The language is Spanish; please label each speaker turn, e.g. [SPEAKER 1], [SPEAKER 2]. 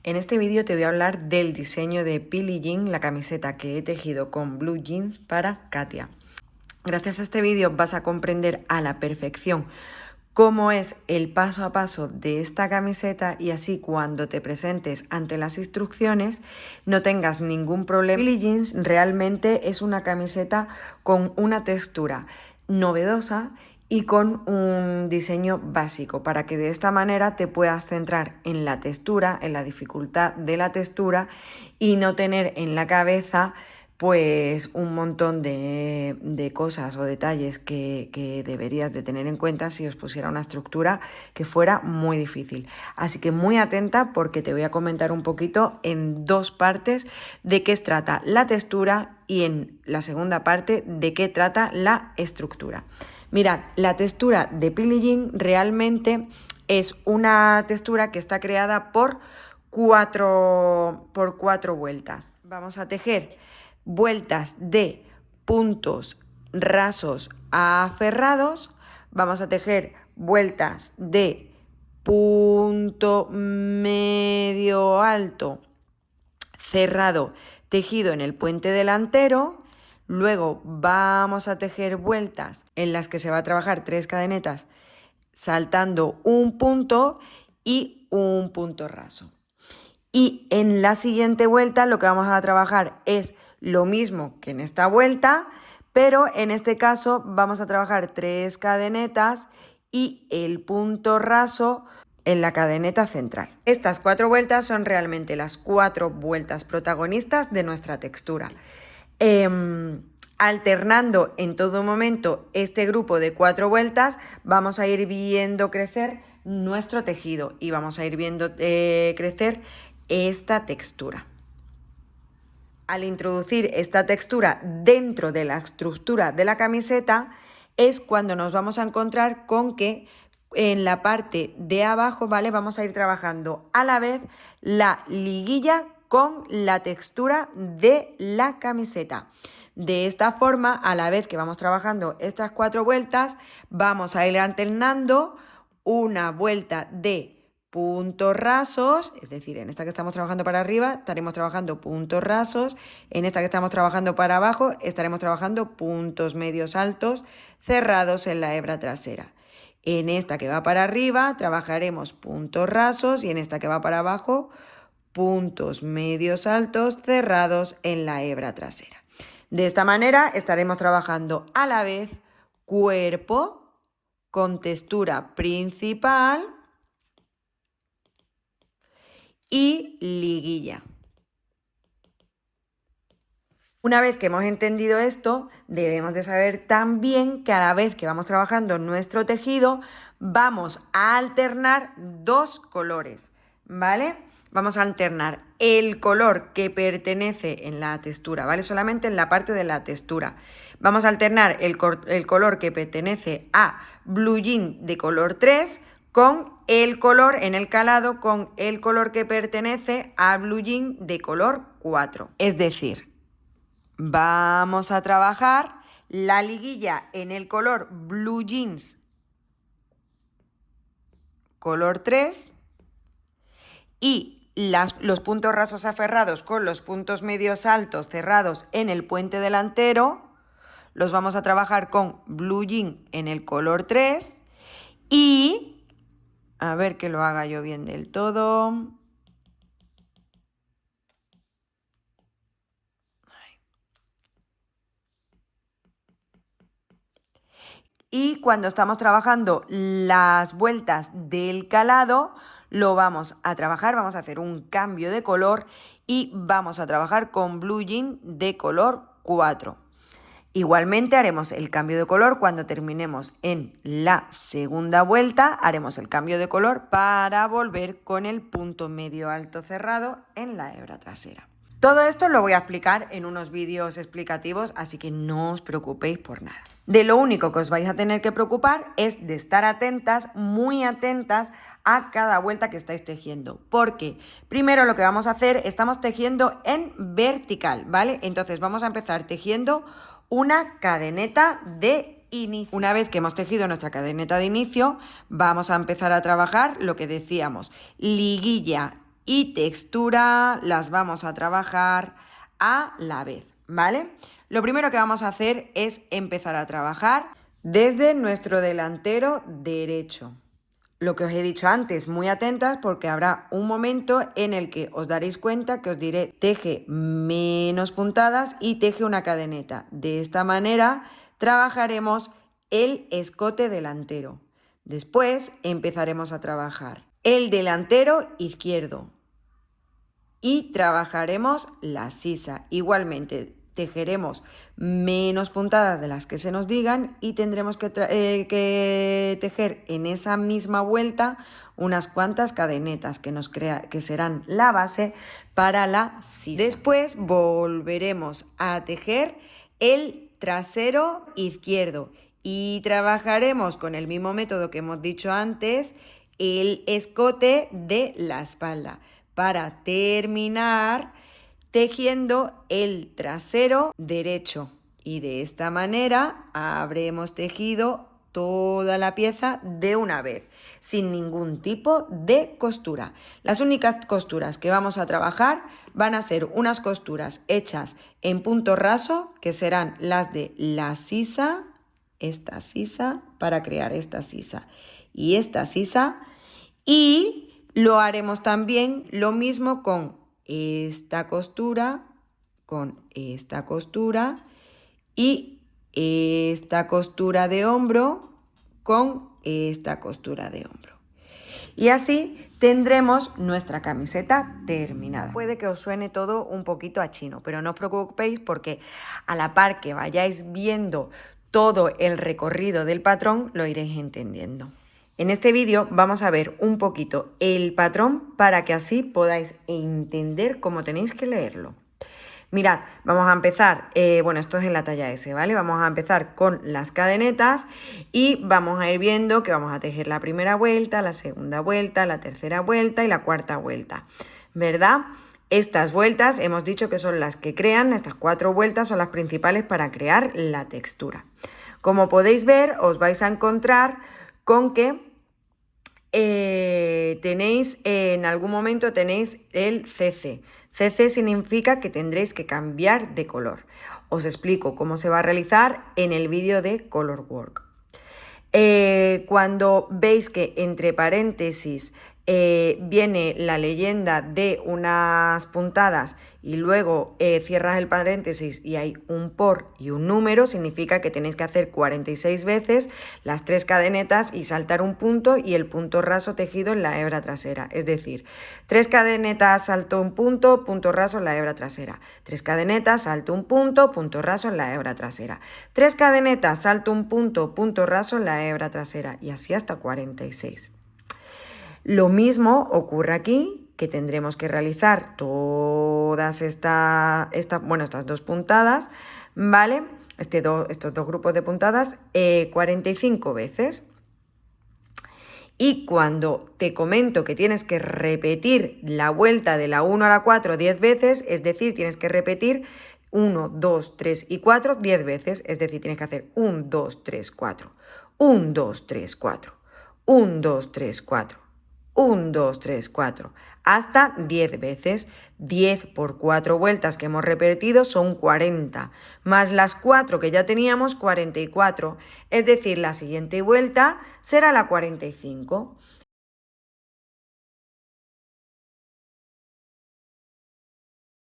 [SPEAKER 1] En este vídeo te voy a hablar del diseño de Billie Jean, la camiseta que he tejido con blue jeans para Katia. Gracias a este vídeo vas a comprender a la perfección cómo es el paso a paso de esta camiseta y así cuando te presentes ante las instrucciones no tengas ningún problema. Billie Jeans realmente es una camiseta con una textura novedosa y con un diseño básico para que de esta manera te puedas centrar en la textura, en la dificultad de la textura y no tener en la cabeza pues un montón de cosas o detalles que deberías de tener en cuenta si os pusiera una estructura que fuera muy difícil. Así que muy atenta porque te voy a comentar un poquito en dos partes de qué trata la textura y en la segunda parte de qué trata la estructura. Mirad, la textura de Billie Jean realmente es una textura que está creada por cuatro vueltas. Vamos a tejer vueltas de puntos rasos a aferrados, vamos a tejer vueltas de punto medio alto cerrado tejido en el puente delantero. Luego vamos a tejer vueltas en las que se va a trabajar 3 cadenetas saltando un punto y un punto raso. Y en la siguiente vuelta lo que vamos a trabajar es lo mismo que en esta vuelta, pero en este caso vamos a trabajar 3 cadenetas y el punto raso en la cadeneta central. Estas 4 vueltas son realmente las 4 vueltas protagonistas de nuestra textura. Alternando en todo momento este grupo de 4 vueltas, vamos a ir viendo crecer nuestro tejido y vamos a ir viendo crecer esta textura. Al introducir esta textura dentro de la estructura de la camiseta es cuando nos vamos a encontrar con que en la parte de abajo, ¿vale? Vamos a ir trabajando a la vez la liguilla con la textura de la camiseta. De esta forma, a la vez que vamos trabajando estas 4 vueltas, vamos a ir alternando una vuelta de puntos rasos, es decir, en esta que estamos trabajando para arriba estaremos trabajando puntos rasos, en esta que estamos trabajando para abajo estaremos trabajando puntos medios altos cerrados en la hebra trasera. En esta que va para arriba trabajaremos puntos rasos y en esta que va para abajo puntos medios altos cerrados en la hebra trasera. De esta manera estaremos trabajando a la vez cuerpo con textura principal y liguilla. Una vez que hemos entendido esto, debemos de saber también que a la vez que vamos trabajando nuestro tejido, vamos a alternar 2 colores, ¿vale? Vamos a alternar el color que pertenece en la textura, ¿vale? Solamente en la parte de la textura. Vamos a alternar el color que pertenece a blue jean de color 3 con el color en el calado con el color que pertenece a blue jean de color 4. Es decir, vamos a trabajar la liguilla en el color blue jeans color 3 y los puntos rasos aferrados con los puntos medios altos cerrados en el puente delantero los vamos a trabajar con blue jean en el color 3 y a ver que lo haga yo bien del todo. Y cuando estamos trabajando las vueltas del calado, lo vamos a trabajar, vamos a hacer un cambio de color y vamos a trabajar con blue jean de color 4. Igualmente haremos el cambio de color cuando terminemos en la segunda vuelta, haremos el cambio de color para volver con el punto medio alto cerrado en la hebra trasera. Todo esto lo voy a explicar en unos vídeos explicativos, así que no os preocupéis por nada. De lo único que os vais a tener que preocupar es de estar atentas, muy atentas a cada vuelta que estáis tejiendo. Porque primero lo que vamos a hacer, estamos tejiendo en vertical, ¿vale? Entonces vamos a empezar tejiendo una cadeneta de inicio. Una vez que hemos tejido nuestra cadeneta de inicio, vamos a empezar a trabajar lo que decíamos, liguilla y textura las vamos a trabajar a la vez, ¿vale? Lo primero que vamos a hacer es empezar a trabajar desde nuestro delantero derecho. Lo que os he dicho antes, muy atentas porque habrá un momento en el que os daréis cuenta que os diré teje menos puntadas y teje una cadeneta. De esta manera trabajaremos el escote delantero. Después empezaremos a trabajar el delantero izquierdo y trabajaremos la sisa. Igualmente tejeremos menos puntadas de las que se nos digan y tendremos que tejer en esa misma vuelta unas cuantas cadenetas que serán la base para la sisa. Después volveremos a tejer el trasero izquierdo y trabajaremos con el mismo método que hemos dicho antes el escote de la espalda para terminar tejiendo el trasero derecho y de esta manera habremos tejido toda la pieza de una vez sin ningún tipo de costura. Las únicas costuras que vamos a trabajar van a ser unas costuras hechas en punto raso, que serán las de la sisa, esta sisa para crear esta sisa y esta sisa, y lo haremos también lo mismo con esta costura y esta costura de hombro con esta costura de hombro. Y así tendremos nuestra camiseta terminada. Puede que os suene todo un poquito a chino, pero no os preocupéis porque a la par que vayáis viendo todo el recorrido del patrón, lo iréis entendiendo. En este vídeo vamos a ver un poquito el patrón para que así podáis entender cómo tenéis que leerlo. Mirad, vamos a empezar, bueno, esto es en la talla S, ¿vale? Vamos a empezar con las cadenetas y vamos a ir viendo que vamos a tejer la primera vuelta, la segunda vuelta, la tercera vuelta y la cuarta vuelta, ¿verdad? Estas vueltas hemos dicho que son las que crean, estas 4 vueltas son las principales para crear la textura. Como podéis ver, os vais a encontrar con que tenéis en algún momento tenéis el CC. CC significa que tendréis que cambiar de color. Os explico cómo se va a realizar en el vídeo de Color Work. Cuando veis que entre paréntesis viene la leyenda de unas puntadas y luego cierras el paréntesis y hay un por y un número, significa que tenéis que hacer 46 veces las 3 cadenetas y saltar un punto y el punto raso tejido en la hebra trasera. Es decir, 3 cadenetas, salto un punto, punto raso en la hebra trasera. 3 cadenetas, salto un punto raso en la hebra trasera. 3 cadenetas, salto un punto raso en la hebra trasera y así hasta 46. Lo mismo ocurre aquí, que tendremos que realizar todas estas 2 puntadas, ¿vale? Estos dos grupos de puntadas 45 veces. Y cuando te comento que tienes que repetir la vuelta de la 1 a la 4 10 veces, es decir, tienes que repetir 1, 2, 3 y 4 10 veces, es decir, tienes que hacer 1, 2, 3, 4, 1, 2, 3, 4, 1, 2, 3, 4. 1, 2, 3, 4, hasta 10 veces. 10 por 4 vueltas que hemos repetido son 40, más las 4 que ya teníamos, 44. Es decir, la siguiente vuelta será la 45.